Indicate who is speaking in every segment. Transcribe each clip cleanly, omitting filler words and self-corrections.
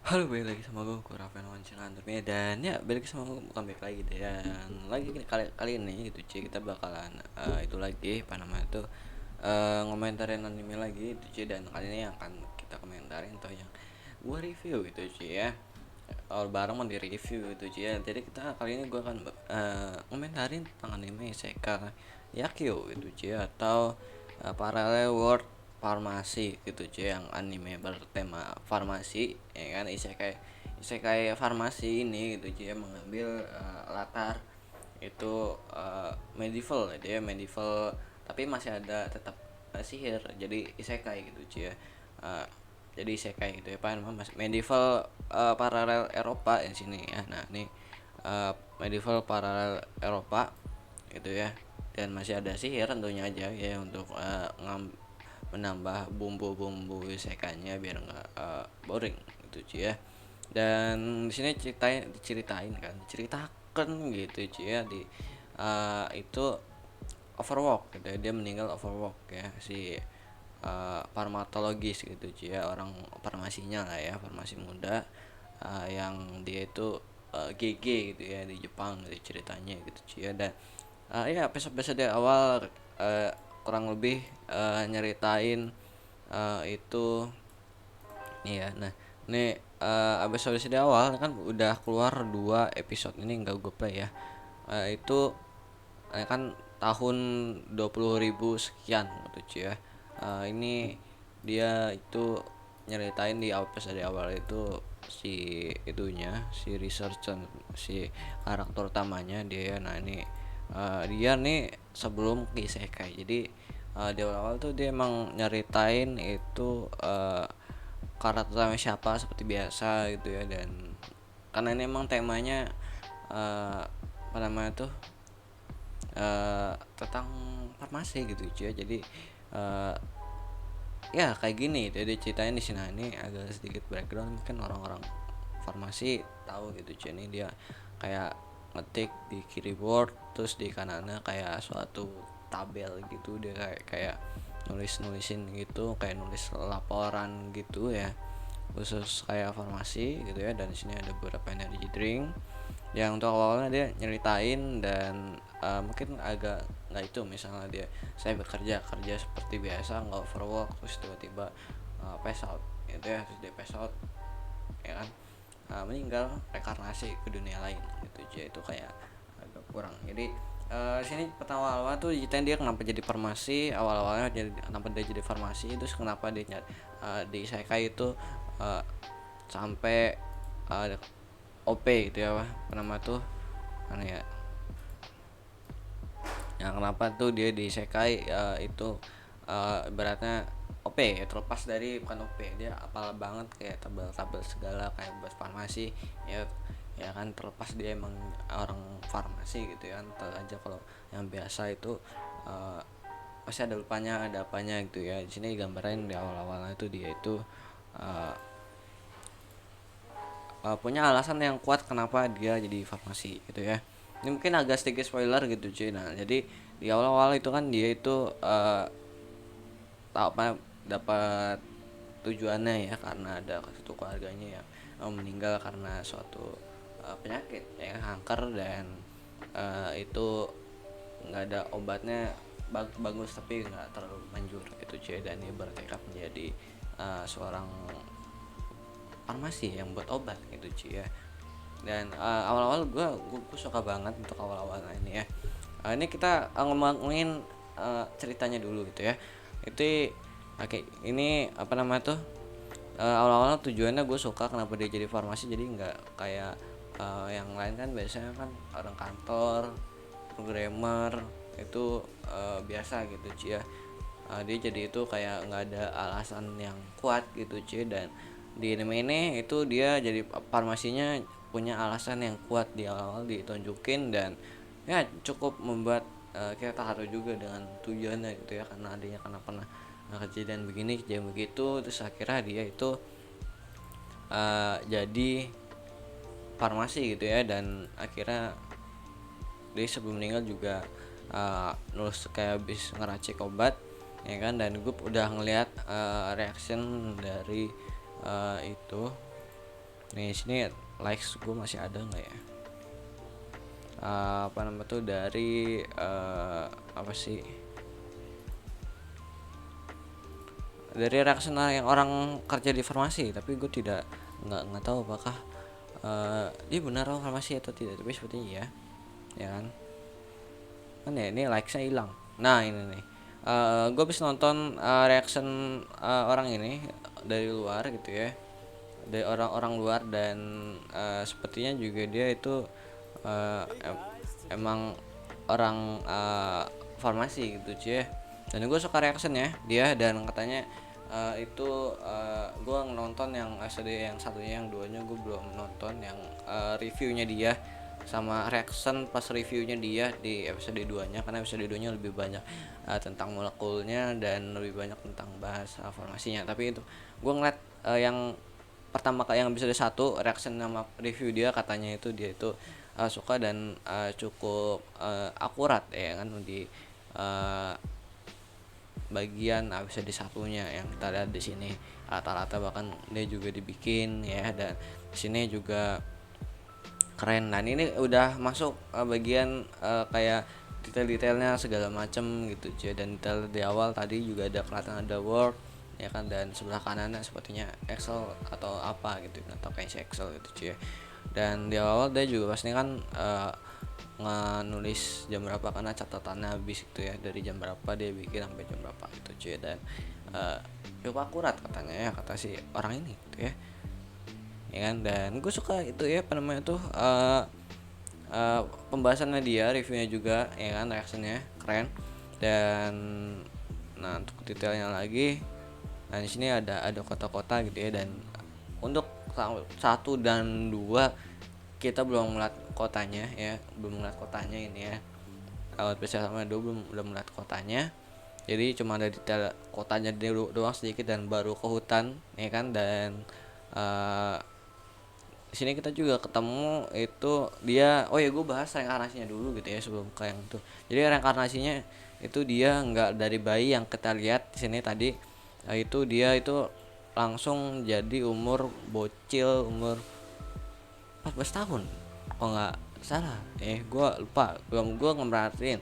Speaker 1: Halo, balik lagi sama gue Rafael Wancina dan ya balik sama gue bukan balik lagi deh dan lagi kali ini gitu cuy kita bakalan itu lagi apa namanya tuh ngomentarin anime lagi itu cuy, dan kali ini akan kita komentarin atau yang gue review gitu cuy ya, all bareng mau di review gitu cuy ya. Jadi kita kali ini gue akan ngomentarin tentang anime Isekai Yakyo gitu cuy ya, atau Parallel World Farmasi gitu cuy, yang anime bertema farmasi ya kan. Isekai farmasi ini gitu cuy ya, mengambil latar itu medieval gitu ya, medieval tapi masih ada tetap sihir, jadi isekai gitu cuy ya. Uh, jadi isekai gitu ya, apa namanya, mas medieval paralel Eropa di sini ya. Nah ini medieval paralel Eropa gitu ya, dan masih ada sihir tentunya aja ya untuk menambah bumbu-bumbu isekainya biar nggak boring gitu cuy ya. Dan di sini diceritakan gitu cuy ya, di itu overwork gitu ya, dia meninggal overwork ya si farmakologis gitu cuy ya, orang farmasinya lah ya, farmasi muda yang dia itu GG gitu ya di Jepang gitu ceritanya gitu cuy ya. Dan ya episode di awal kurang lebih nyeritain itu iya. Nah ini episode di awal kan udah keluar 2 episode, ini nggak gue play ya. Itu kan tahun 20.000 sekian gitu cuy ya. Ini dia itu nyeritain di episode awal itu si itunya, si researcher, si karakter utamanya dia ya. Nah ini dia nih sebelum ke isekai, jadi di awal-awal tuh dia emang nyeritain itu karakter utamanya siapa seperti biasa gitu ya. Dan karena ini emang temanya apa namanya tuh tentang farmasi gitu cuy ya. Jadi uh, ya kayak gini jadi ceritain di sini. Nah, ini agak sedikit background, mungkin orang-orang farmasi tahu gitu cuy. Ini dia kayak ngetik di keyboard, terus di kanannya kayak suatu tabel gitu, dia kayak nulisin gitu, kayak nulis laporan gitu ya, khusus kayak farmasi gitu ya. Dan di sini ada beberapa energy drink yang untuk awalnya dia nyeritain. Dan mungkin agak nggak itu, misalnya dia saya bekerja kerja seperti biasa nggak overwork, terus tiba-tiba pass out gitu ya, terus dia pass out ya kan, meninggal rekarnasi ke dunia lain gitu aja. Itu kayak agak kurang. Jadi sini pertama awal tuh ceritain dia kenapa jadi farmasi, awal-awalnya jadi kenapa dia jadi farmasi, terus kenapa dia nyari di Isekai itu uh, sampai OP gitu ya, apa nama tuh mana ya, yang kenapa tuh dia di Isekai itu beratnya OP ya, terlepas dari bukan OP, dia apal banget kayak tabel-tabel segala kayak buat farmasi ya. Ya kan, terlepas dia emang orang farmasi gitu ya kan. Tahu aja kalau yang biasa itu uh, masih ada lupanya, ada apanya gitu ya. Di sini gambaran di awal-awalnya itu dia itu uh, punya alasan yang kuat kenapa dia jadi farmasi gitu ya. Ini mungkin agak sedikit spoiler gitu cuy. Nah jadi di awal-awal itu kan dia itu tak apa dapat tujuannya ya, karena ada satu keluarganya yang meninggal karena suatu penyakit ya, kanker. Dan itu nggak ada obatnya, bagus tapi nggak terlalu manjur gitu cuy. Dan dia bertekad menjadi seorang farmasi yang buat obat gitu cuy ya. Dan awal-awal gue suka banget untuk awal-awal ini ya. Ini kita ngomongin ceritanya dulu gitu ya. Itu oke, ini apa nama tuh awal-awal tujuannya gue suka kenapa dia jadi farmasi, jadi nggak kayak yang lain kan. Biasanya kan orang kantor, programmer itu biasa gitu cuy ya. Dia jadi itu kayak nggak ada alasan yang kuat gitu cuy. Dan di anime ini itu dia jadi farmasinya punya alasan yang kuat di awal ditunjukin. Dan ya cukup membuat kita terharu juga dengan tujuannya gitu ya, karena adanya karena pernah kejadian begini kejadian begitu, terus akhirnya dia itu jadi farmasi gitu ya. Dan akhirnya dia sebelum meninggal juga nulis kayak habis ngeracik obat ya kan. Dan gue udah ngelihat reaction dari itu Nih sini likes gue masih ada nggak ya? Apa namanya tuh dari apa sih? Dari reaction yang orang kerja di farmasi, tapi gue nggak tahu apakah dia benar orang farmasi atau tidak, tapi sepertinya iya, ya kan? Kan ya ini likesnya hilang. Nah ini nih, gue habis nonton reaction orang ini dari luar gitu ya, dari orang-orang luar, dan sepertinya juga dia itu emang orang farmasi gitu cie. Dan gue suka reactionnya dia, dan katanya itu gue nonton yang episode yang satunya, yang duanya gue belum nonton, yang reviewnya dia sama reaction pas reviewnya dia di episode 2 nya, karena episode 2 nya lebih banyak tentang molekulnya dan lebih banyak tentang bahas farmasinya. Tapi itu gue ngeliat yang pertama kali yang episode 1 reaction sama review dia, katanya itu dia itu suka dan cukup akurat ya kan di uh, bagian episode satunya yang kita lihat di sini. Rata-rata bahkan dia juga dibikin ya, dan di sini juga keren. Dan ini udah masuk bagian kayak detail-detailnya segala macem gitu cuy. Dan detail di awal tadi juga ada kelihatan ada Word ya kan, dan sebelah kanannya sepertinya Excel atau apa gitu, atau kayak Excel gitu cuy. Dan di awal dia juga pasti kan nulis jam berapa, karena catatannya habis gitu ya, dari jam berapa dia bikin sampai jam berapa gitu cuy. Dan cukup akurat katanya ya, kata si orang ini gitu ya, ya kan. Dan gue suka itu ya, apa namanya tuh pembahasannya dia, reviewnya juga ya kan, reactionnya keren. Dan nah untuk detailnya lagi, nah di sini ada kota-kota gitu ya. Dan untuk 1 dan 2 kita belum melihat kotanya ya, belum melihat kotanya ini ya. Lewat PC sama 2 belum melihat kotanya, jadi cuma ada detail kotanya dia doang sedikit, dan baru ke hutan ya kan. Dan di sini kita juga ketemu itu dia. Oh ya, gue bahas reinkarnasinya dulu gitu ya sebelum ke yang itu. Jadi reinkarnasinya itu dia nggak dari bayi yang kita lihat di sini tadi. Itu dia itu langsung jadi umur bocil, umur 14 tahun kalau nggak salah. Gue lupa, gue ngemerhatiin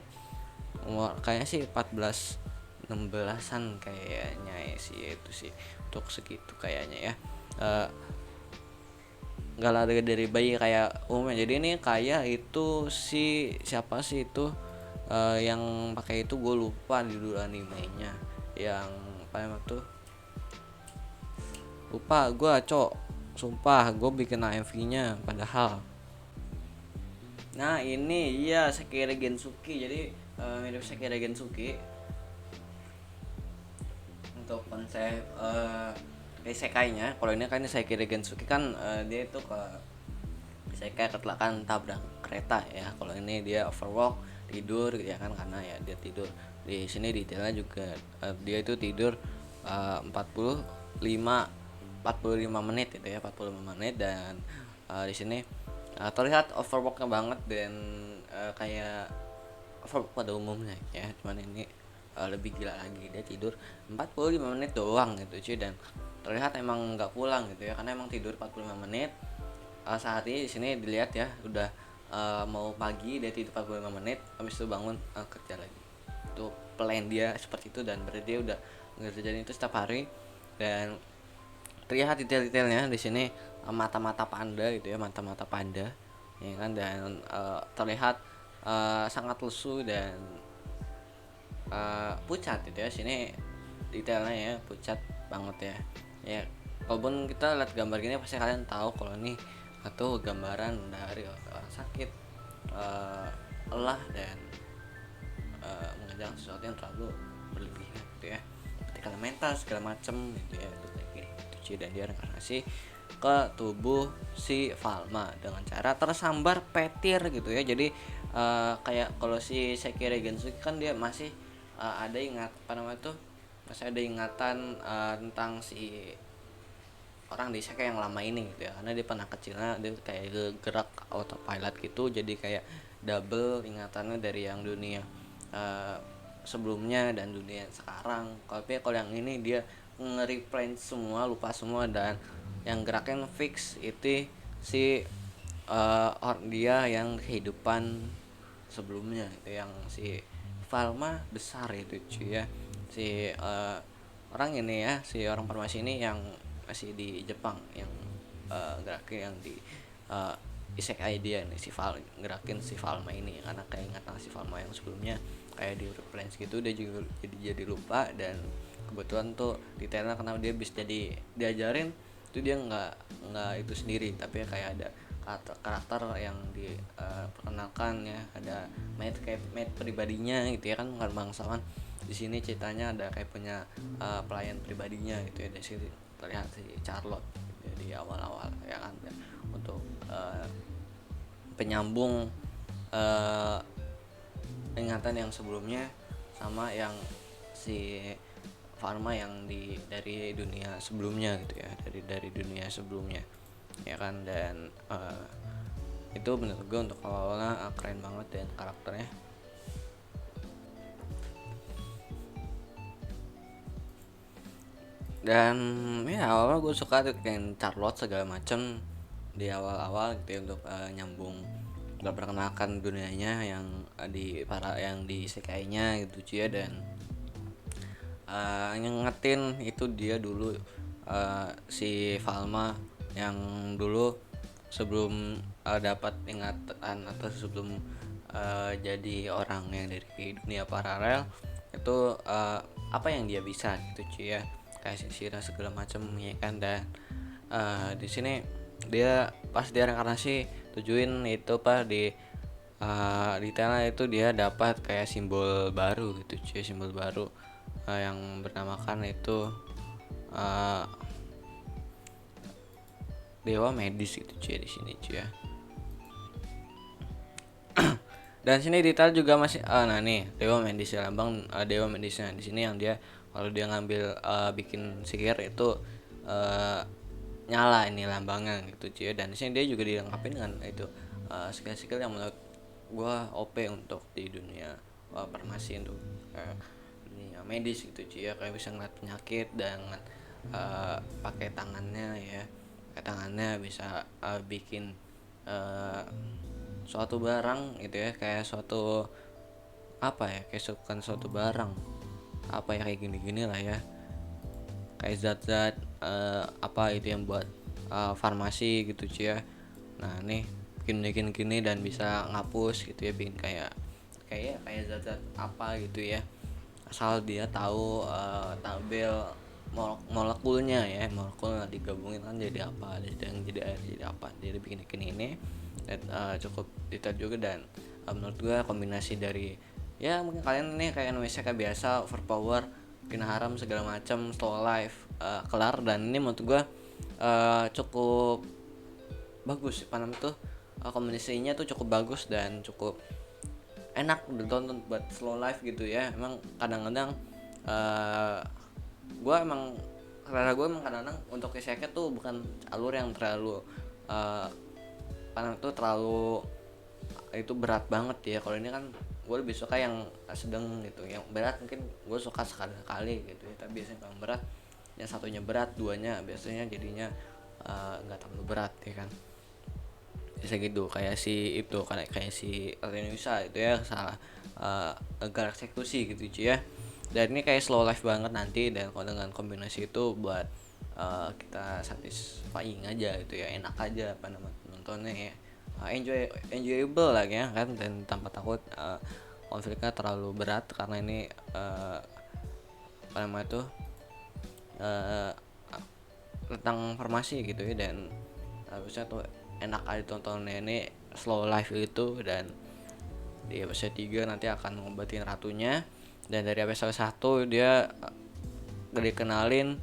Speaker 1: umur kayaknya sih 14 16-an kayaknya ya sih, itu sih untuk segitu kayaknya ya. Eh, nggak lari dari bayi kayak umumnya. Jadi ini kayak itu si siapa sih itu yang pakai itu, gue lupa di dulu animenya yang apa namanya tuh, lupa gue cok, sumpah gue bikin AMV nya padahal. Nah ini iya Sekiro Gensuki, jadi mirip Sekiro Gensuki untuk konsep isekainya. Kalau ini kan Sekiro Gensuki kan dia itu ke isekai kecelakaan tabrak kereta ya. Kalau ini dia overwork, tidur ya kan, karena ya dia tidur. Di sini detailnya juga dia itu tidur 45 menit gitu ya, 45 menit. Dan di sini terlihat overworknya banget, dan kayak overwork pada umumnya ya, cuman ini lebih gila lagi, dia tidur 45 menit doang gitu cuy. Dan terlihat emang nggak pulang gitu ya, karena emang tidur 45 menit. Saat ini di sini dilihat ya udah mau pagi, dia tidur 45 menit, habis itu bangun kerja lagi. Itu plan dia seperti itu, dan berarti dia udah ngerjain itu setiap hari. Dan terlihat detail-detailnya di sini, mata-mata panda gitu ya, mata-mata panda ya kan. Dan terlihat sangat lesu dan pucat gitu ya. Sini detailnya ya pucat banget ya. Ya walaupun kita lihat gambar gini pasti kalian tahu kalau ini atau gambaran dari orang sakit, lelah, dan mengejar sesuatu yang terlalu berlebihan gitu ya, ketika mental segala macem gitu ya. Itu kayak gitu. Dan dia reinkarnasi ke tubuh si Falma dengan cara tersambar petir gitu ya. Jadi kayak kalau si Sekiro Gensuki kan dia masih ada ingat apa namanya tuh, masih ada ingatan tentang si orang di Isekai yang lama ini gitu ya, karena dia pernah kecilnya dia kayak gerak autopilot gitu, jadi kayak double ingatannya dari yang dunia uh, sebelumnya dan dunia sekarang. Kalau yang ini dia nge-replay semua, lupa semua. Dan yang gerakan fix itu si dia yang kehidupan sebelumnya itu yang si Falma besar itu cuy ya, si orang ini ya, si orang farmasi ini yang masih di Jepang yang gerakin yang di uh, isekai dia nih, si Val gerakin si Falma ini karena kayak ingatan si Falma yang sebelumnya kayak di replans gitu, dia juga jadi lupa. Dan kebetulan tuh detailnya karena dia bisa jadi diajarin itu, dia nggak itu sendiri tapi kayak ada karakter yang diperkenalkan ya, ada mate pribadinya gitu ya kan, bukan bangsawan. Di sini ceritanya ada kayak punya pelayan pribadinya gitu ya, dari sini terlihat si Charlotte gitu ya, di awal-awal ya kan, untuk penyambung uh, ingatan yang sebelumnya sama yang si Pharma yang dari dunia sebelumnya gitu ya, dari dunia sebelumnya ya kan. Dan itu menurut gue untuk awalnya keren banget dan karakternya. Dan ya awalnya gue suka tuh kayak Charlotte segala macem di awal-awal gitu ya, untuk nyambung memperkenalkan dunianya yang di para yang di sekainya gitu cuy ya. Dan ngingetin itu dia dulu, si Falma yang dulu sebelum dapat ingatan atau sebelum jadi orang yang dari dunia paralel itu, apa yang dia bisa gitu cuy ya, kayak sisir segala macam ya kan. Dan di sini dia pas dia reinkarnasi tujuin itu apa di tanah itu dia dapat kayak simbol baru gitu cuy, simbol baru yang bernamakan itu uh, dewa medis gitu cuy di sini cuy ya. Dan sini detail juga masih nah nih dewa medis ya, lambang dewa medisnya di sini yang dia kalau dia ngambil bikin sihir itu uh, nyala ini lambangnya gitu cuy. Dan di sini dia juga dilengkapi dengan itu skill-skill yang menurut gua OP untuk di dunia farmasi, untuk dunia medis gitu cuy ya, kayak bisa ngeliat penyakit dengan pakai tangannya ya, pakai tangannya bisa bikin uh, suatu barang gitu ya, kayak suatu apa ya, kayak bukan suatu barang apa ya, kayak gini-gini lah ya, kayak zat-zat apa itu yang buat farmasi gitu cuy ya. Nah nih bikin gini dan bisa ngapus gitu ya, bikin kayak zat-zat apa gitu ya, asal dia tahu tabel molekulnya ya, molekul digabungin kan jadi apa, jadi yang jadi air jadi apa, jadi bikin ini. Dan cukup detail juga. Dan menurut gue kombinasi dari ya mungkin kalian nih kayak Indonesia kayak biasa overpower, bikin haram segala macam, slow life kelar. Dan ini menurut gue cukup bagus Panam tuh, kombinasinya tuh cukup bagus dan cukup enak ditonton buat slow life gitu ya. Emang kadang-kadang gue emang karena gue emang kadang-kadang untuk isekai tuh bukan alur yang terlalu karena itu terlalu itu berat banget ya. Kalau ini kan gue lebih suka yang sedang gitu, yang berat mungkin gue suka sekali gitu ya, tapi biasanya kalau berat yang satunya berat, duanya biasanya jadinya nggak terlalu berat ya kan, bisa gitu. Kayak si itu kayak si Renusa itu ya salah gagal eksekusi gitu cuy ya. Dan ini kayak slow life banget nanti, dan kalau dengan kombinasi itu buat kita satisfying aja gitu ya, enak aja apa namanya nontonnya ya, enjoyable lah ya kan. Dan tanpa takut konfliknya terlalu berat, karena ini apa namanya tuh uh, tentang farmasi gitu ya. Dan harusnya tuh enak aja tontonnya, ini slow life itu. Dan di episode 3 nanti akan ngobatin ratunya. Dan dari episode 1 dia dikenalin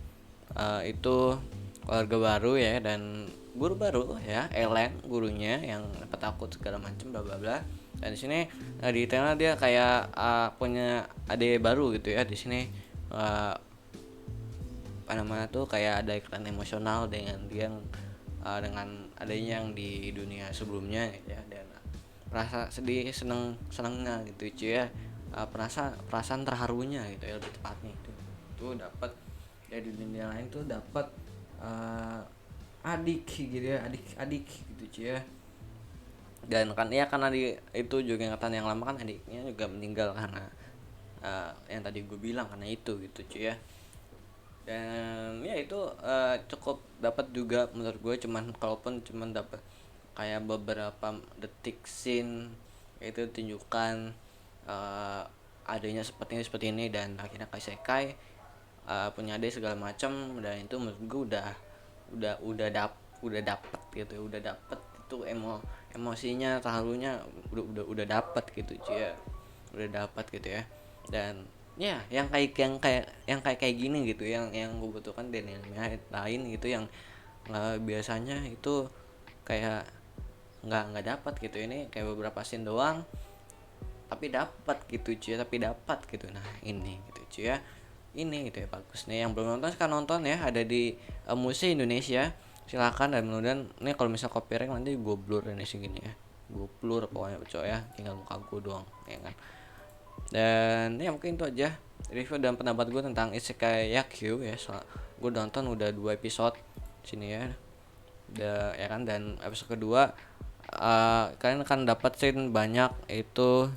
Speaker 1: itu keluarga baru ya, dan guru baru ya, Ellen gurunya yang petakut segala macam bla bla bla. Dan di sini di channel dia kayak punya adik baru gitu ya. Di sini apa namanya tuh kayak ada iklan emosional dengan dia dengan adanya yang di dunia sebelumnya gitu ya. Dan rasa sedih senengnya gitu cuy ya, perasaan terharunya gitu ya lebih tepatnya itu dapat ya. Di dunia lain tuh dapat adik gitu ya, adik-adik gitu cuy ya. Dan kan ya karena itu juga ingatan yang lama kan adiknya juga meninggal karena yang tadi gue bilang karena itu gitu cuy ya. Dan ya itu cukup dapat juga menurut gue, cuman kalaupun cuman dapat kayak beberapa detik scene itu tunjukkan adanya seperti ini dan akhirnya Kaisekai punya adik segala macam, dan itu menurut gue udah dapet gitu, udah dapet itu emosinya terharunya udah dapet gitu cuy ya, udah dapat gitu ya. Dan ya yang kayak gini gitu yang gue butuhkan dan yang lain gitu yang biasanya itu kayak nggak dapat gitu, ini kayak beberapa scene doang tapi dapat gitu cuy, tapi dapat gitu. Nah ini gitu cuy ya, ini gitu ya, bagus nih. Yang belum nonton sekarang nonton ya, ada di Musi Indonesia, silakan. Dan kemudian ini kalau misal copyright nanti gue blur ini segini ya, gue blur pokoknya cowok ya, tinggal muka gue doang ya kan. Dan ya mungkin itu aja review dan pendapat gue tentang Isekai Yakyu ya. Gue nonton udah 2 episode sini ya, udah ya kan. Dan episode kedua kalian akan dapat scene banyak itu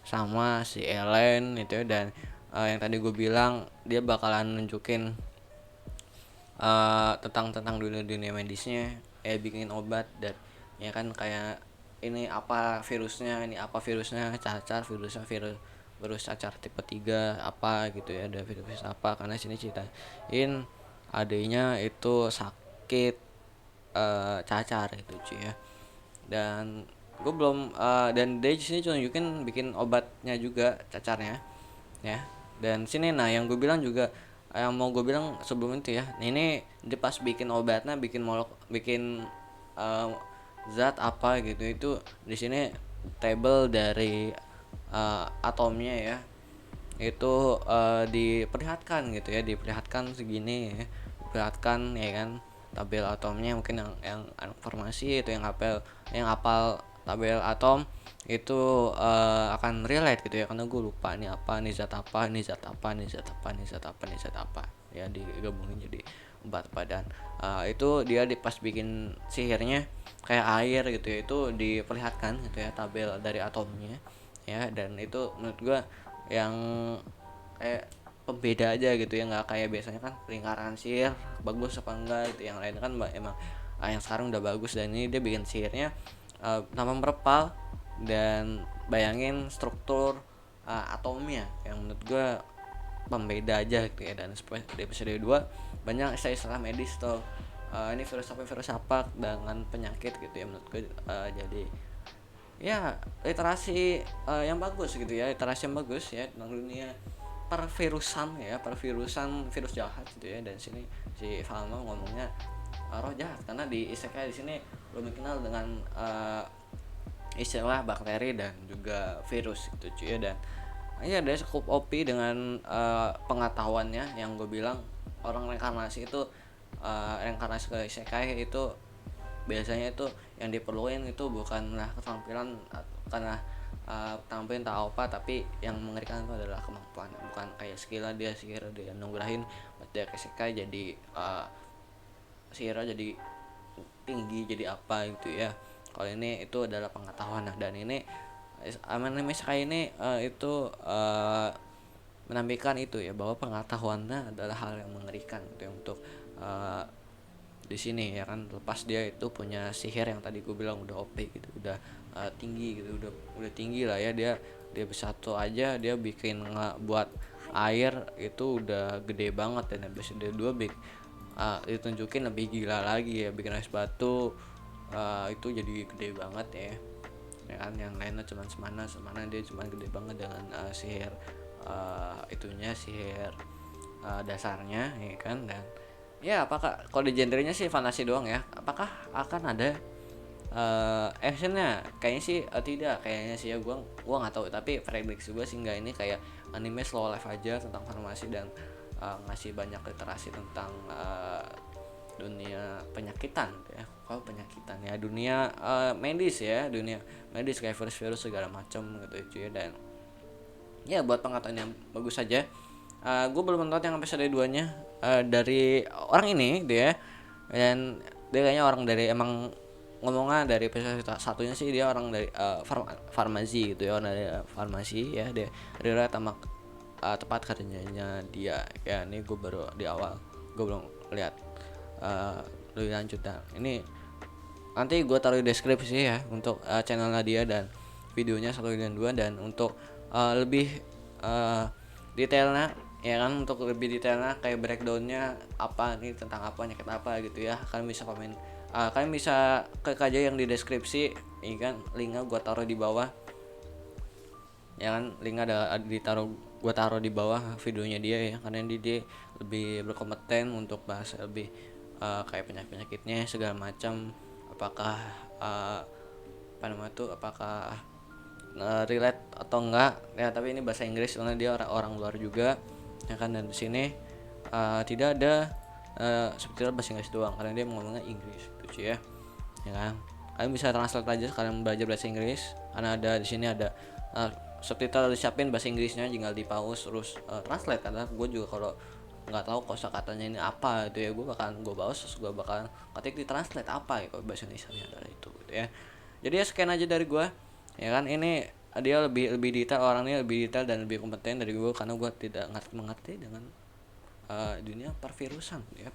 Speaker 1: sama si Ellen itu ya. Dan yang tadi gue bilang dia bakalan nunjukin tentang dunia medisnya, bikin obat. Dan ya kan kayak ini apa virusnya, cacar virusnya, virus cacar tipe 3 apa gitu ya, ada virus apa. Karena sini ceritain adanya itu sakit cacar itu cuy ya. Dan gue belum dan dia di sini tunjukin bikin obatnya juga cacarnya ya. Dan sini nah yang gue bilang juga, yang mau gue bilang sebelum itu ya, ini dia pas bikin obatnya, bikin uh, zat apa gitu, itu di sini table dari atomnya ya, itu diperlihatkan gitu ya, diperlihatkan segini ya, diperlihatkan ya kan, tabel atomnya. Mungkin yang informasi itu yang hafal tabel atom itu akan relate gitu ya, karena gue lupa nih apa nih zat apa, nih zat apa, nih zat apa, nih zat apa, nih zat apa ya, digabungin jadi obat badan. Itu dia di pas bikin sihirnya kayak air gitu ya, itu diperlihatkan gitu ya tabel dari atomnya ya. Dan itu menurut gue yang kayak pembeda aja gitu ya, nggak kayak biasanya kan lingkaran sihir bagus apa enggak gitu, yang lain kan emang yang sekarang udah bagus. Dan ini dia bikin sihirnya nama merepal dan bayangin struktur atomnya, yang menurut gue pembeda aja gitu ya. Dan di episode 2 banyak istilah medis tuh, ini virus apa dengan penyakit gitu ya. Menurut gue jadi ya literasi yang bagus gitu ya, literasi yang bagus ya tentang dunia pervirusan ya, pervirusan virus jahat gitu ya. Dan sini si Falma ngomongnya roh jahat, karena di isekai di sini belum dikenal dengan istilah bakteri dan juga virus gitu cuy ya. Dan ya dia cukup OP dengan pengetahuannya, yang gue bilang orang reinkarnasi itu reinkarnasi ke isekai itu biasanya itu yang diperluin itu bukanlah keterampilan karena tampilin tahu apa, tapi yang mengerikan itu adalah kemampuan, bukan kayak sihir dia nunggulahin buat dia kesekai jadi sihirnya jadi tinggi jadi apa gitu ya. Kalau ini itu adalah pengetahuan. Nah, dan ini anime Isekai ini itu menampilkan itu ya, bahwa pengetahuannya adalah hal yang mengerikan gitu ya, untuk di sini ya kan. Lepas dia itu punya sihir yang tadi gue bilang udah OP gitu, udah tinggi gitu, udah tinggi lah ya. Dia bersatu aja dia bikin buat air itu udah gede banget. Dan episode 2 ditunjukin lebih gila lagi ya, bikin es batu itu jadi gede banget ya kan. Yang lainnya cuma semana dia cuma gede banget dengan sihir sihir dasarnya ya kan. Dan ya apakah kalau di genrenya sih fantasi doang ya, apakah akan ada actionnya? Kayaknya sih tidak, kayaknya sih ya, gua nggak tahu. Tapi prediksi gue sih nggak, ini kayak anime slow life aja tentang farmasi dan ngasih banyak literasi tentang dunia penyakitan ya. Kalau penyakitan ya, dunia medis ya, dunia medis kayak virus segala macam gitu ya. Dan ya buat pengetahuan yang bagus saja. Gue belum nonton yang episode 2 nya dari orang ini dia. Dan dia kayaknya orang dari emang ngomongnya dari episode satunya sih dia orang dari farmasi gitu ya, orang dari farmasi ya, dia relate sama tempat kerjanya dia ya. Ini gue baru di awal, gue belum lihat lebih lanjut. Dan ini nanti gue taruh di deskripsi ya untuk channelnya dia dan videonya 1 dan 2. Dan untuk lebih detailnya ya kan, untuk lebih detailnya kayak breakdownnya apa nih, tentang apa, nyakit apa gitu ya, kalian bisa komen, kalian bisa klik aja yang di deskripsi ya kan, linknya gue taruh di bawah ya kan, linknya ada gue taruh di bawah videonya dia ya, karena dia lebih berkompeten untuk bahas lebih kayak penyakitnya segala macam, apakah apa namanya tuh, apakah relate atau enggak ya. Tapi ini bahasa Inggris karena dia orang luar juga ya kan, dan di sini tidak ada subtitle bahasa Inggris doang karena dia ngomongnya Inggris gitu ya kan. Kalian bisa translate aja kalian belajar bahasa Inggris, karena ada di sini ada subtitle disiapin bahasa Inggrisnya, tinggal di pause terus translate. Karena gue juga kalau nggak tahu kosakatanya ini apa itu ya, gue pause terus gue bakal ketik di translate apa ya kalau bahasa Indonesia adalah itu gitu ya. Jadi ya sekian aja dari gue ya kan. Ini dia lebih detail, orangnya lebih detail dan lebih kompeten dari gue, karena gue tidak mengerti dengan dunia pervirusan ya.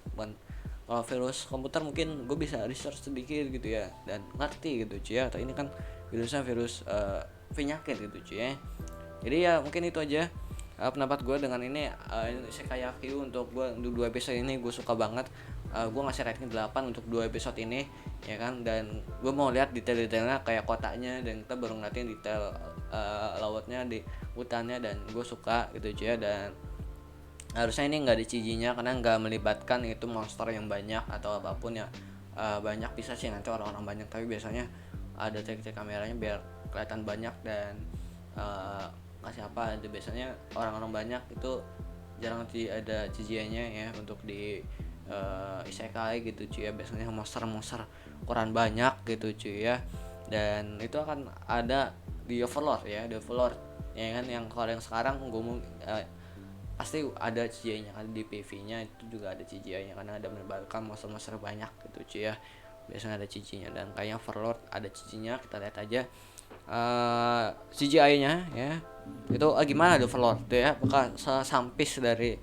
Speaker 1: Kalau virus komputer mungkin gue bisa research sedikit gitu ya dan ngerti gitu cuy ya, atau ini kan virusnya virus penyakit gitu cuy ya. Jadi ya mungkin itu aja pendapat gue dengan ini Isekai Q untuk gue. Untuk 2 episode ini gue suka banget, gue ngasih rating 8 untuk 2 episode ini ya kan. Dan gue mau lihat detail-detailnya kayak kotanya, dan kita baru ngeliatin detail lautnya di hutannya, dan gue suka gitu cuy ya. Dan harusnya ini nggak ada CG-nya karena nggak melibatkan itu monster yang banyak atau apapun ya. Banyak bisa sih nanti orang-orang banyak, tapi biasanya ada trik-trik kameranya biar kelihatan banyak. Dan kasih apa itu biasanya orang-orang banyak itu jarang ada CGI-nya ya untuk di isekai gitu cuy ya. Biasanya monster ukuran banyak gitu cuy ya. Dan itu akan ada di Overlord ya, di Overlord ya kan. Yang kalau yang sekarang gue mau pasti ada CGI-nya, ada di PV-nya itu juga ada CGI-nya karena ada melibatkan monster-monster banyak gitu cuy ya. Biasanya ada CG-nya, dan kayaknya Overlord ada CG-nya. Kita lihat aja CGI-nya ya. Itu gimana The Overlord tuh ya, apakah sampis dari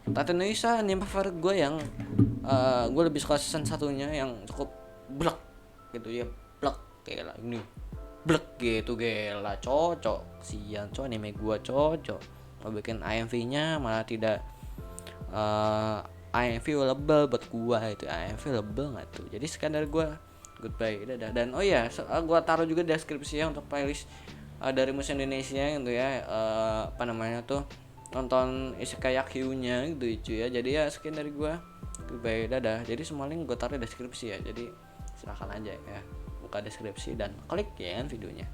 Speaker 1: Tatenoisa anime favorit gue yang gue lebih suka season satunya yang cukup blek gitu ya, blek gila ini, blek gitu gila, cocok sian cowok anime gue cocok. Mau bikin IMV-nya malah tidak IMV label buat gua, itu IMV label nggak tuh. Jadi sekian dari gua, goodbye, dadah. Dan oh ya, gua taruh juga deskripsi ya untuk playlist dari musik Indonesia gitu ya, apa namanya tuh, nonton Isekai Q-nya gitu ya. Jadi ya sekian dari gua, goodbye, dadah. Jadi semua link gua taruh deskripsi ya, jadi silakan aja ya buka deskripsi dan klik ya kan videonya.